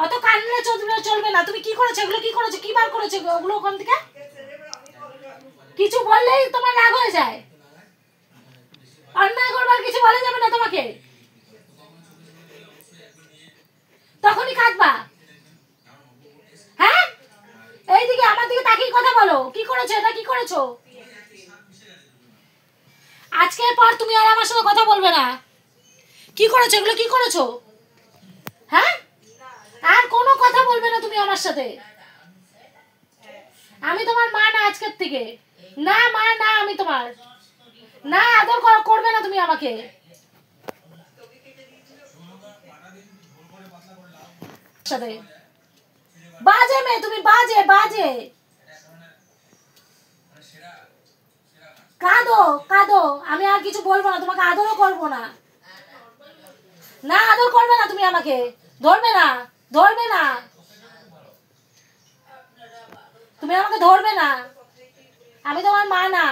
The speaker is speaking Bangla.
অত কানলে চলবে না। তুমি কি করেছো, এগুলো কি করেছো, কি বার করেছো ওগুলো ওখান থেকে? কিছু বললেই তোমার রাগ হয়ে যায়। অন্যায় করবার কিছু বলা যাবে না তোমাকে, তখনই কাঁদবা। হ্যাঁ, এইদিকে আমার দিকে তাকিয়ে কথা বলো। কি করেছো, এটা কি করেছো? আজকের পর তুমি আর আমার সাথে কথা বলবে না। কি করেছো, এগুলো কি করেছো? হ্যাঁ, আর কোনো কথা বলবে না তুমি আমার সাথে। আমি তোমার মা না আজকের থেকে। না মা না, আমি তোমার না, আদর করবে না তুমি আমাকে। সাথে বাজে মেয়ে তুমি, বাজে বাজে। কাঁদো কাঁদো, আমি আর কিছু বলবো না, তোমাকে আদরও করবো না। না, আদর করবে না তুমি আমাকে, ধরবে না, ধরবে না, তুমি আমাকে ধরবে না। আমি তোমার মা না।